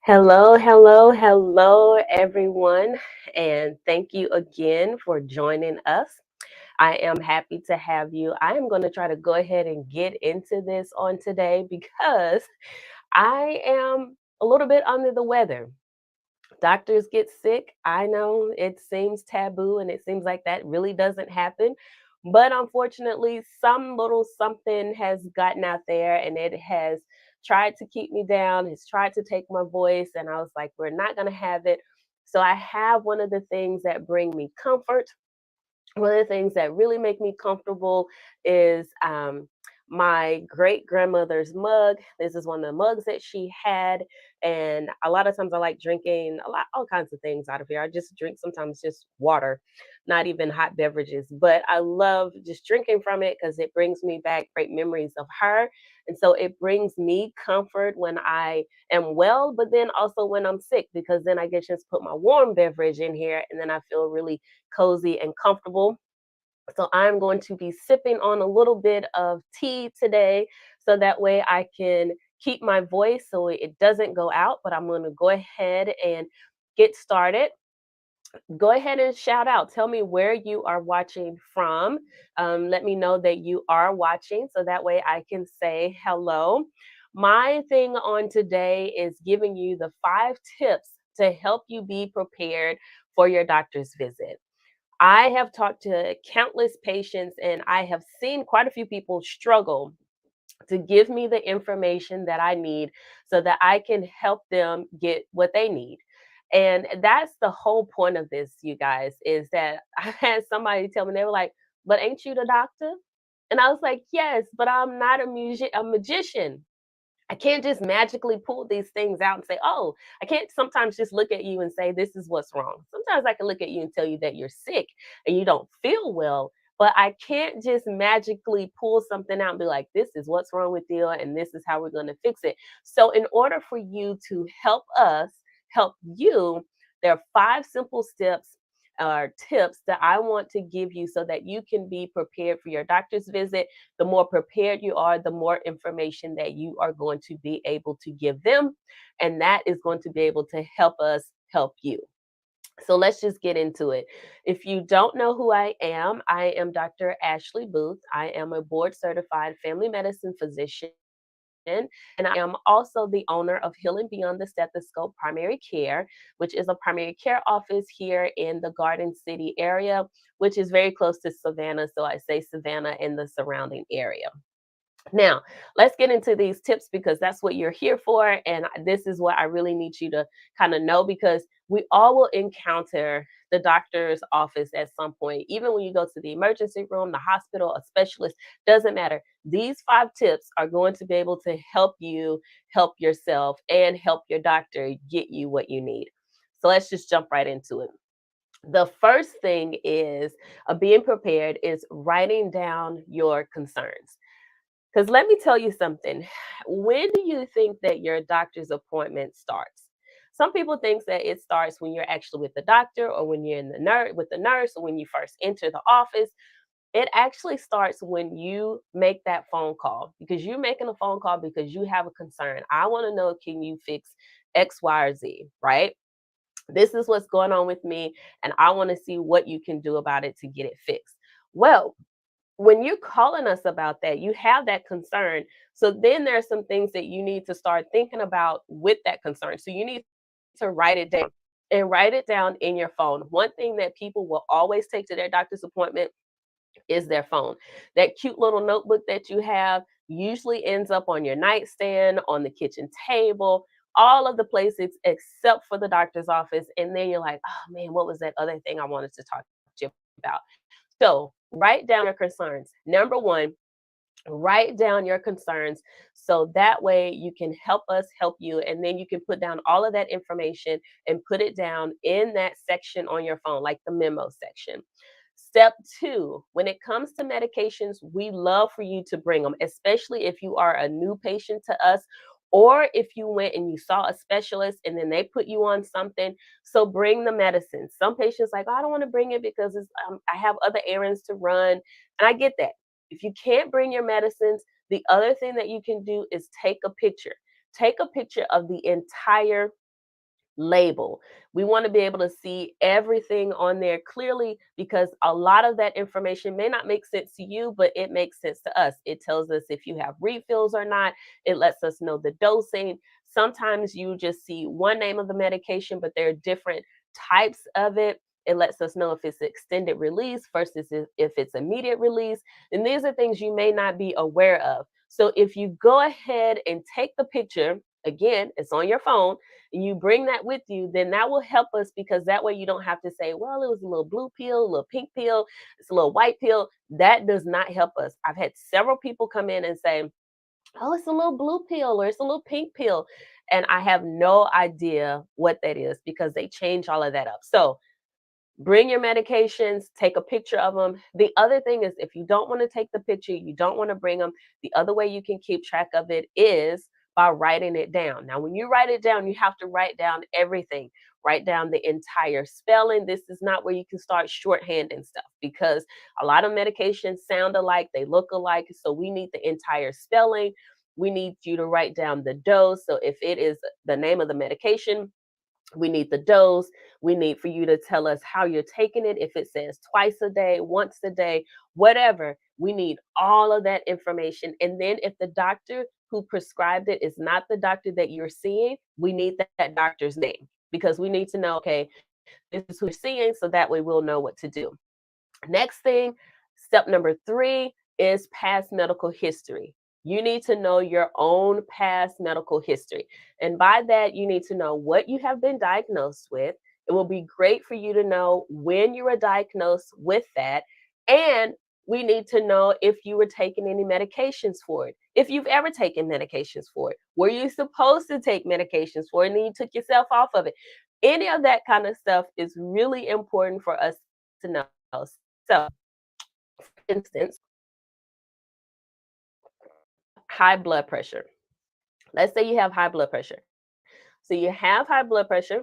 Hello, hello, hello, everyone, and thank you again for joining us. I am happy to have you. I am going to try to go ahead and get into this on today because I am a little bit under the weather. Doctors get sick. I know it seems taboo and it seems like that really doesn't happen. But unfortunately, some little something has gotten out there and it has tried to keep me down, has tried to take my voice. And I was like, we're not going to have it. So I have one of the things that bring me comfort. One of the things that really make me comfortable is my great grandmother's mug. This is one of the mugs that she had, and a lot of times I like drinking all kinds of things out of here. I just drink sometimes just water, not even hot beverages, but I love just drinking from it because it brings me back great memories of her, and so it brings me comfort when I am well, but then also when I'm sick because then I get a chance to put my warm beverage in here, and then I feel really cozy and comfortable. So I'm going to be sipping on a little bit of tea today so that way I can keep my voice so it doesn't go out. But I'm going to go ahead and get started. Go ahead and shout out. Tell me where you are watching from. Let me know that you are watching so that way I can say hello. My thing on today is giving you the 5 tips to help you be prepared for your doctor's visit. I have talked to countless patients and I have seen quite a few people struggle to give me the information that I need so that I can help them get what they need. And that's the whole point of this, you guys, is that I had somebody tell me, they were like, but ain't you the doctor? And I was like, yes, but I'm not a magician. I can't just magically pull these things out and say, oh, I can't sometimes just look at you and say, this is what's wrong. Sometimes I can look at you and tell you that you're sick and you don't feel well, but I can't just magically pull something out and be like, this is what's wrong with you and this is how we're going to fix it. So, in order for you to help us help you, there are 5 simple steps or tips that I want to give you so that you can be prepared for your doctor's visit. The more prepared you are, the more information that you are going to be able to give them. And that is going to be able to help us help you. So let's just get into it. If you don't know who I am Dr. Ashley Booth. I am a board certified family medicine physician. And I am also the owner of Healing Beyond the Stethoscope Primary Care, which is a primary care office here in the Garden City area, which is very close to Savannah. So I say Savannah and the surrounding area. Now, let's get into these tips because that's what you're here for. And this is what I really need you to kind of know because we all will encounter the doctor's office at some point. Even when you go to the emergency room, the hospital, a specialist, doesn't matter. These 5 tips are going to be able to help you help yourself and help your doctor get you what you need. So let's just jump right into it. The first thing is being prepared is writing down your concerns. Because let me tell you something. When do you think that your doctor's appointment starts? Some people think that it starts when you're actually with the doctor or when you're in the nurse with the nurse or when you first enter the office. It actually starts when you make that phone call because you're making a phone call because you have a concern. I want to know, can you fix X, Y, or Z, right? This is what's going on with me, and I want to see what you can do about it to get it fixed. Well, when you're calling us about that, you have that concern. So then there are some things that you need to start thinking about with that concern. So you need to write it down and write it down in your phone. One thing that people will always take to their doctor's appointment is their phone. That cute little notebook that you have usually ends up on your nightstand, on the kitchen table, all of the places except for the doctor's office. And then you're like, oh man, what was that other thing I wanted to talk to you about? So write down your concerns. Number one, write down your concerns so that way you can help us help you. And then you can put down all of that information and put it down in that section on your phone, like the memo section. Step two, when it comes to medications, we love for you to bring them, especially if you are a new patient to us or if you went and you saw a specialist and then they put you on something. So bring the medicine. Some patients like, oh, I don't want to bring it because I have other errands to run. And I get that. If you can't bring your medicines, the other thing that you can do is take a picture. Take a picture of the entire label. We want to be able to see everything on there clearly because a lot of that information may not make sense to you, but it makes sense to us. It tells us if you have refills or not, it lets us know the dosing. Sometimes you just see one name of the medication, but there are different types of it. It lets us know if it's extended release versus if it's immediate release. And these are things you may not be aware of. So if you go ahead and take the picture, again, it's on your phone, and you bring that with you, then that will help us because that way you don't have to say, well, it was a little blue pill, a little pink pill, it's a little white pill. That does not help us. I've had several people come in and say, oh, it's a little blue pill or it's a little pink pill. And I have no idea what that is because they change all of that up. So bring your medications, take a picture of them. The other thing is, if you don't want to take the picture, you don't want to bring them, the other way you can keep track of it is by writing it down. Now, when you write it down, you have to write down everything. Write down the entire spelling. This is not where you can start shorthanding stuff because a lot of medications sound alike, they look alike. So we need the entire spelling. We need you to write down the dose. So if it is the name of the medication, we need the dose. We need for you to tell us how you're taking it. If it says twice a day, once a day, whatever, we need all of that information. And then if the doctor who prescribed it is not the doctor that you're seeing, we need that doctor's name because we need to know, okay, this is who you're seeing. So that way we'll know what to do. Next thing, step number 3 is past medical history. You need to know your own past medical history. And by that, you need to know what you have been diagnosed with. It will be great for you to know when you were diagnosed with that. And we need to know if you were taking any medications for it. If you've ever taken medications for it, were you supposed to take medications for it and then you took yourself off of it? Any of that kind of stuff is really important for us to know. So, for instance, high blood pressure. Let's say you have high blood pressure. So you have high blood pressure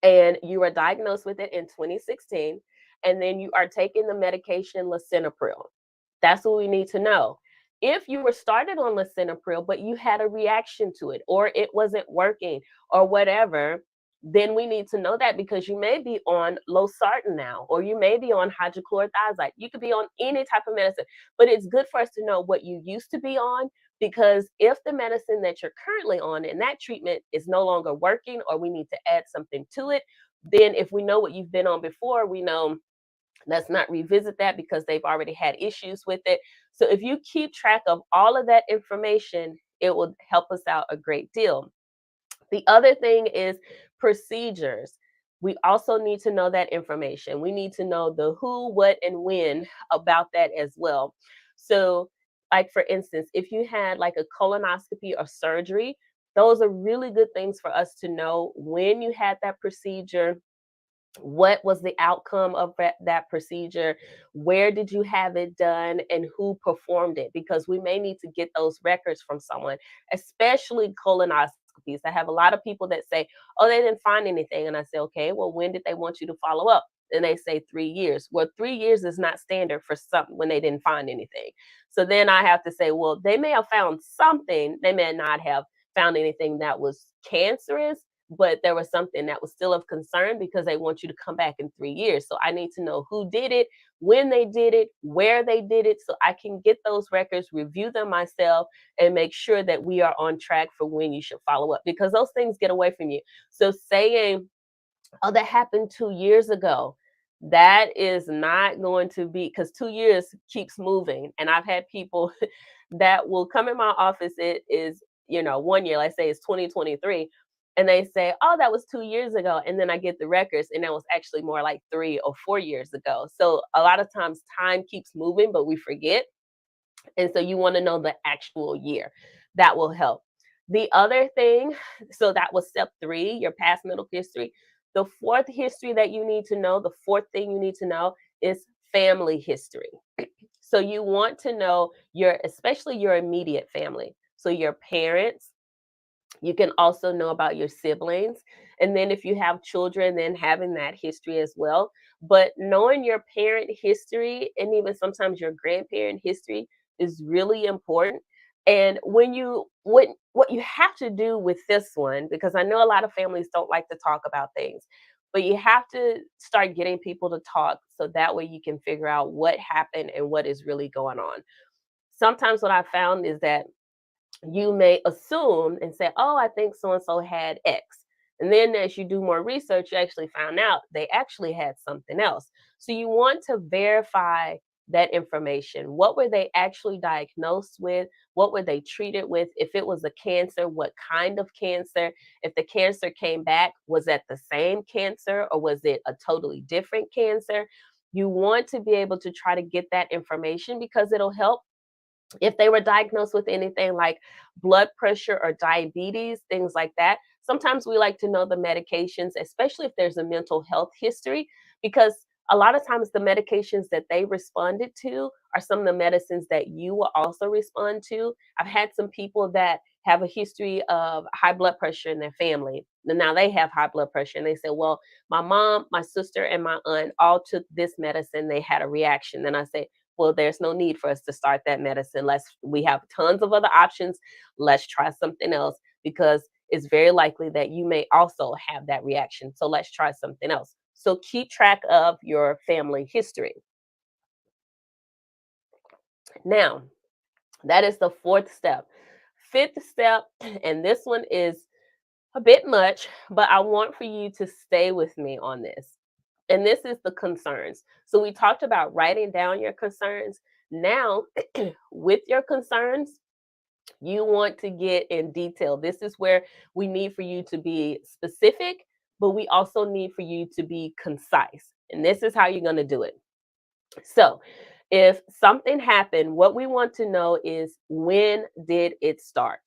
and you were diagnosed with it in 2016, and then you are taking the medication lisinopril. That's what we need to know. If you were started on lisinopril, but you had a reaction to it, or it wasn't working, or whatever, then we need to know that because you may be on losartan now, or you may be on hydrochlorothiazide. You could be on any type of medicine, but it's good for us to know what you used to be on because if the medicine that you're currently on and that treatment is no longer working, or we need to add something to it, then if we know what you've been on before, we know let's not revisit that because they've already had issues with it. So if you keep track of all of that information, it will help us out a great deal. The other thing is procedures. We also need to know that information. We need to know the who, what, and when about that as well. So, like for instance, if you had like a colonoscopy or surgery, those are really good things for us to know when you had that procedure, what was the outcome of that procedure, where did you have it done, and who performed it, because we may need to get those records from someone, especially colonoscopies. I have a lot of people that say, oh, they didn't find anything, and I say, okay, well, when did they want you to follow up? And they say 3 years. Well, 3 years is not standard for something when they didn't find anything. So then I have to say, well, they may have found something, they may not have found anything that was cancerous, but there was something that was still of concern because they want you to come back in 3 years. So I need to know who did it, when they did it, where they did it, so I can get those records, review them myself, and make sure that we are on track for when you should follow up because those things get away from you. So saying, oh, that happened 2 years ago. That is not going to be because 2 years keeps moving. And I've had people that will come in my office. It is, 1 year, let's say it's 2023. And they say, oh, that was 2 years ago. And then I get the records, and that was actually more like 3 or 4 years ago. So a lot of times time keeps moving, but we forget. And so you want to know the actual year. That will help. The other thing, so that was step 3, your past medical history. The fourth history that you need to know, the fourth thing you need to know is family history. So you want to know especially your immediate family. So your parents, you can also know about your siblings. And then if you have children, then having that history as well. But knowing your parent history and even sometimes your grandparent history is really important And what you have to do with this one, because I know a lot of families don't like to talk about things, but you have to start getting people to talk so that way you can figure out what happened and what is really going on. Sometimes what I found is that you may assume and say, "Oh, I think so and so had X." And then as you do more research, you actually found out they actually had something else. So you want to verify that information. What were they actually diagnosed with? What were they treated with? If it was a cancer, what kind of cancer? If the cancer came back, was that the same cancer or was it a totally different cancer? You want to be able to try to get that information because it'll help if they were diagnosed with anything like blood pressure or diabetes, things like that. Sometimes we like to know the medications, especially if there's a mental health history, because a lot of times the medications that they responded to are some of the medicines that you will also respond to. I've had some people that have a history of high blood pressure in their family. And now they have high blood pressure and they say, well, my mom, my sister, and my aunt all took this medicine. They had a reaction. Then I say, well, there's no need for us to start that medicine. We have tons of other options. Let's try something else because it's very likely that you may also have that reaction. So let's try something else. So keep track of your family history. Now, that is the fourth step. Fifth step, and this one is a bit much, but I want for you to stay with me on this. And this is the concerns. So we talked about writing down your concerns. Now, with your concerns, you want to get in detail. This is where we need for you to be specific, but we also need for you to be concise. And this is how you're going to do it. So, if something happened, what we want to know is when did it start?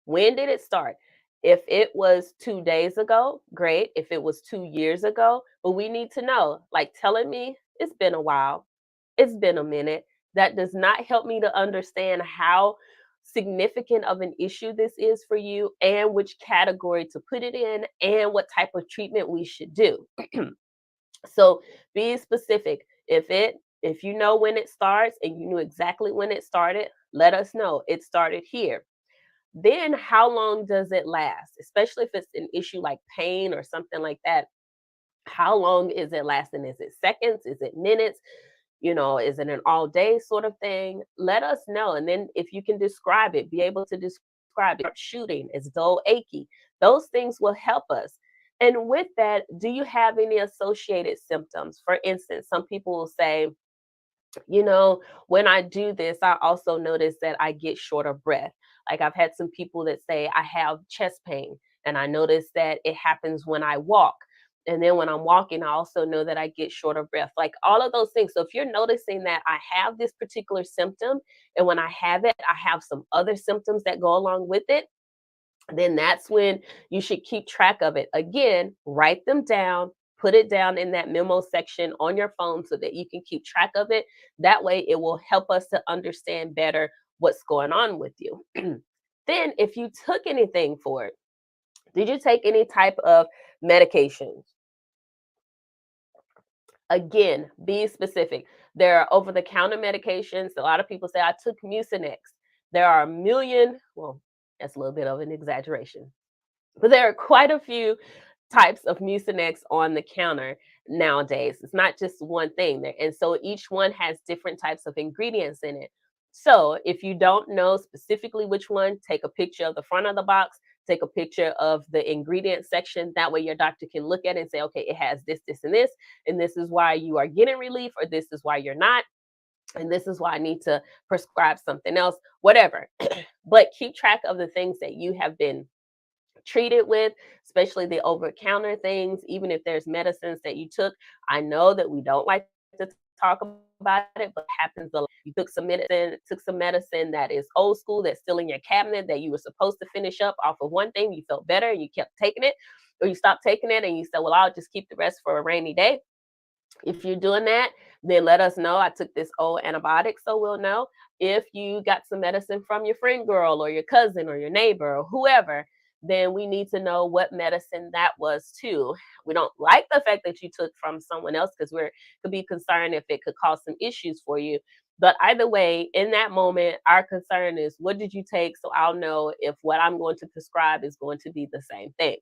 When did it start? If it was 2 days ago, great. If it was 2 years ago, but we need to know, like telling me it's been a while, it's been a minute, that does not help me to understand how significant of an issue this is for you and which category to put it in and what type of treatment we should do. So be specific. If you know when it starts and you knew exactly when it started, let us know it started here. Then how long does it last? Especially if it's an issue like pain or something like that. How long is it lasting? Is it seconds? Is it minutes? Is it an all day sort of thing? Let us know. And then if you can describe it, be able to describe it. Shooting, is dull, achy. Those things will help us. And with that, do you have any associated symptoms? For instance, some people will say, when I do this, I also notice that I get short of breath. Like I've had some people that say I have chest pain, and I notice that it happens when I walk. And then when I'm walking, I also know that I get short of breath, like all of those things. So if you're noticing that I have this particular symptom, and when I have it, I have some other symptoms that go along with it, then that's when you should keep track of it. Again, write them down, put it down in that memo section on your phone so that you can keep track of it. That way, it will help us to understand better what's going on with you. Then, if you took anything for it, did you take any type of medications? Again, be specific. There are over the counter medications. A lot of people say, I took Mucinex. There are a million, well, that's a little bit of an exaggeration, but there are quite a few types of Mucinex on the counter nowadays. It's not just one thing there. And so each one has different types of ingredients in it. So if you don't know specifically which one, take a picture of the front of the box, take a picture of the ingredient section. That way your doctor can look at it and say, okay, it has this, this, and this is why you are getting relief, or this is why you're not. And this is why I need to prescribe something else, whatever. But keep track of the things that you have been treated with, especially the over counter things, even if there's medicines that you took. I know that we don't like to talk about it, but it happens a lot. You took some medicine that is old school, that's still in your cabinet, that you were supposed to finish up off of one thing, you felt better and you kept taking it, or you stopped taking it and you said, well, I'll just keep the rest for a rainy day. If you're doing that, then let us know. I took this old antibiotic, so we'll know. If you got some medicine from your friend girl or your cousin or your neighbor or whoever, then we need to know what medicine that was too. We don't like the fact that you took from someone else because we're could be concerned if it could cause some issues for you. But either way, in that moment, our concern is, what did you take? So I'll know if what I'm going to prescribe is going to be the same thing.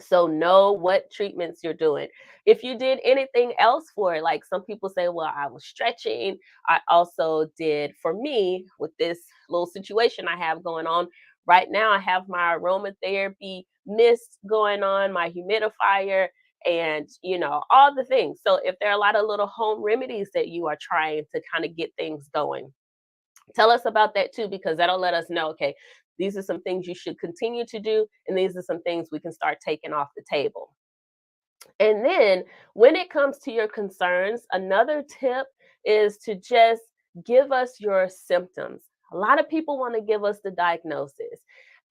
So know what treatments you're doing. If you did anything else for it, like some people say, well, I was stretching. I also did, for me, with this little situation I have going on right now, I have my aromatherapy mist going on, my humidifier, and all the things. So if there are a lot of little home remedies that you are trying to kind of get things going, tell us about that too, because that'll let us know, okay, these are some things you should continue to do, and these are some things we can start taking off the table. And then when it comes to your concerns, another tip is to just give us your symptoms. A lot of people want to give us the diagnosis.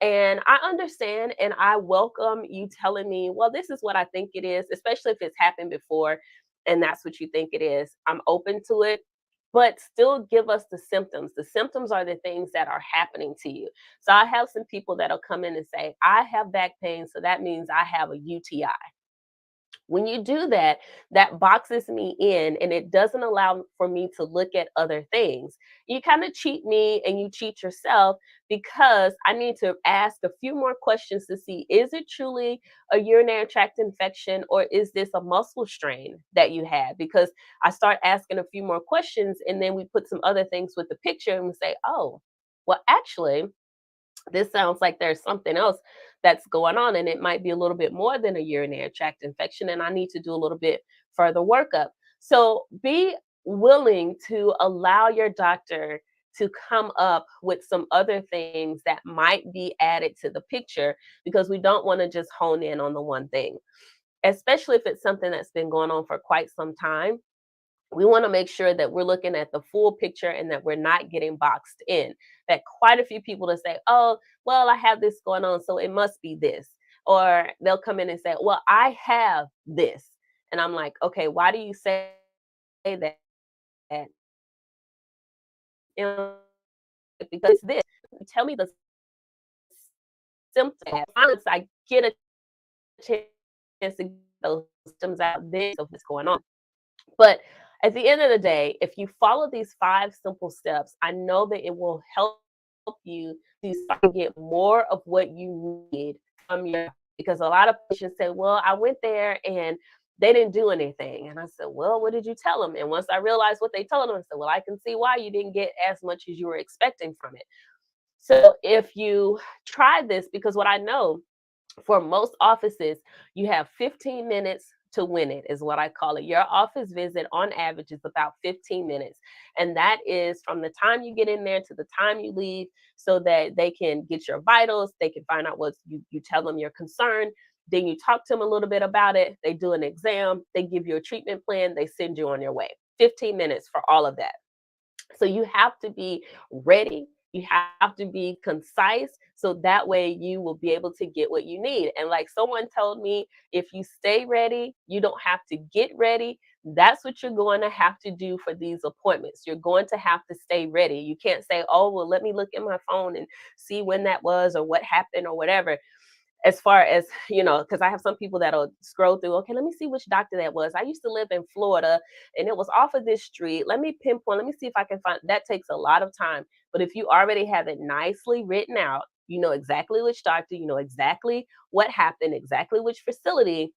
And I understand and I welcome you telling me, well, this is what I think it is, especially if it's happened before and that's what you think it is. I'm open to it, but still give us the symptoms. The symptoms are the things that are happening to you. So I have some people that'll come in and say, I have back pain, so that means I have a UTI. When you do that, that boxes me in and it doesn't allow for me to look at other things. You kind of cheat me and you cheat yourself, because I need to ask a few more questions to see, is it truly a urinary tract infection or is this a muscle strain that you had? Because I start asking a few more questions and then we put some other things with the picture and we say, oh, well, actually, this sounds like there's something else that's going on, and it might be a little bit more than a urinary tract infection, and I need to do a little bit further workup. So be willing to allow your doctor to come up with some other things that might be added to the picture, because we don't want to just hone in on the one thing, especially if it's something that's been going on for quite some time. We want to make sure that we're looking at the full picture and that we're not getting boxed in. That quite a few people to say, oh, well, I have this going on, so it must be this. Or they'll come in and say, well, I have this. And I'm like, okay, why do you say that? You know, because this, tell me the symptoms. Once I get a chance to get those symptoms out, then of what's going on. But at the end of the day, if you follow these 5 simple steps, I know that it will help you to start to get more of what you need from your, because a lot of patients say, well, I went there and they didn't do anything. And I said, well, what did you tell them? And once I realized what they told them, I said, well, I can see why you didn't get as much as you were expecting from it. So if you try this, because what I know, for most offices, you have 15 minutes to win it, is what I call it. Your office visit on average is about 15 minutes. And that is from the time you get in there to the time you leave, so that they can get your vitals, they can find out what you tell them your concern. Then you talk to them a little bit about it. They do an exam, they give you a treatment plan, they send you on your way. 15 minutes for all of that. So you have to be ready. You have to be concise, so that way you will be able to get what you need. And like someone told me, if you stay ready, you don't have to get ready. That's what you're going to have to do for these appointments. You're going to have to stay ready. You can't say, oh, well, let me look at my phone and see when that was or what happened or whatever. As far as, because I have some people that'll scroll through, okay, let me see which doctor that was. I used to live in Florida and it was off of this street. Let me pinpoint, let me see if I can find. That takes a lot of time. But if you already have it nicely written out, you know exactly which doctor, you know exactly what happened, exactly which facility,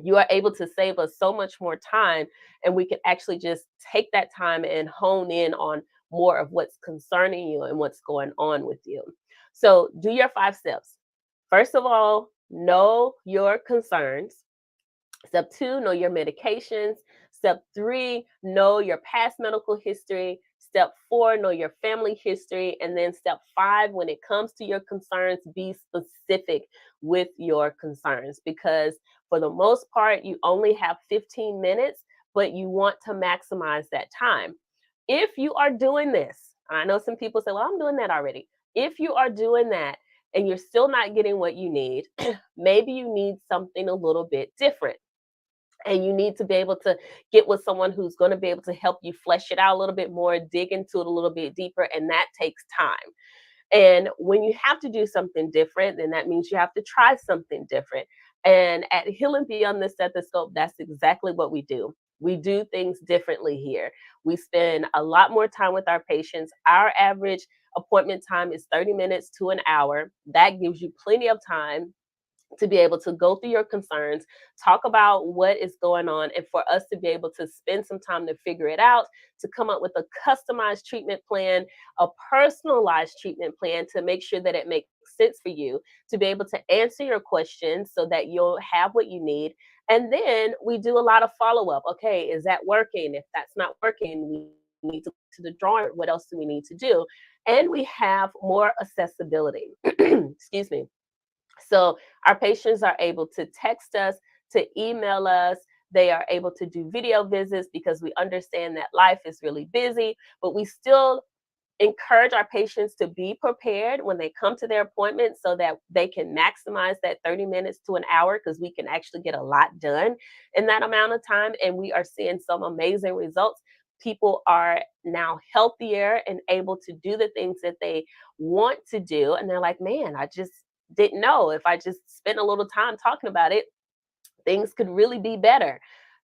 you are able to save us so much more time. And we can actually just take that time and hone in on more of what's concerning you and what's going on with you. So do your 5 steps. First of all, know your concerns. Step 2, know your medications. Step 3, know your past medical history. Step 4, know your family history. And then step 5, when it comes to your concerns, be specific with your concerns, because for the most part, you only have 15 minutes, but you want to maximize that time. If you are doing this, I know some people say, well, I'm doing that already. If you are doing that and you're still not getting what you need, maybe you need something a little bit different. And you need to be able to get with someone who's going to be able to help you flesh it out a little bit more, dig into it a little bit deeper, and that takes time. And when you have to do something different, then that means you have to try something different. And at Healing Beyond the Stethoscope, that's exactly what we do. We do things differently here. We spend a lot more time with our patients. Our average appointment time is 30 minutes to an hour. That gives you plenty of time to be able to go through your concerns, talk about what is going on, and for us to be able to spend some time to figure it out, to come up with a customized treatment plan, a personalized treatment plan to make sure that it makes sense for you, to be able to answer your questions so that you'll have what you need. And then we do a lot of follow up. Okay, is that working? If that's not working, we need to go to the drawing. What else do we need to do? And we have more accessibility. Excuse me. So our patients are able to text us, to email us. They are able to do video visits because we understand that life is really busy, but we still encourage our patients to be prepared when they come to their appointment so that they can maximize that 30 minutes to an hour because we can actually get a lot done in that amount of time. And we are seeing some amazing results. People are now healthier and able to do the things that they want to do. And they're like, man, I just didn't know if I just spent a little time talking about it, things could really be better.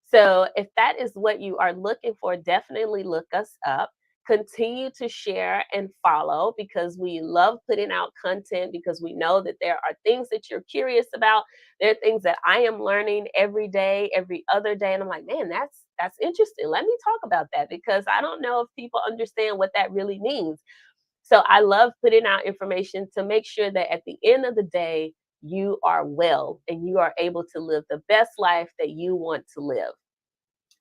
So, if that is what you are looking for, definitely look us up. Continue to share and follow because we love putting out content because we know that there are things that you're curious about. There are things that I am learning every day, every other day, and I'm like, man, that's interesting. Let me talk about that because I don't know if people understand what that really means. So I love putting out information to make sure that at the end of the day, you are well and you are able to live the best life that you want to live.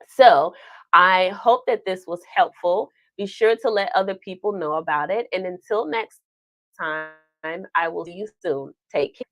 So I hope that this was helpful. Be sure to let other people know about it. And until next time, I will see you soon. Take care.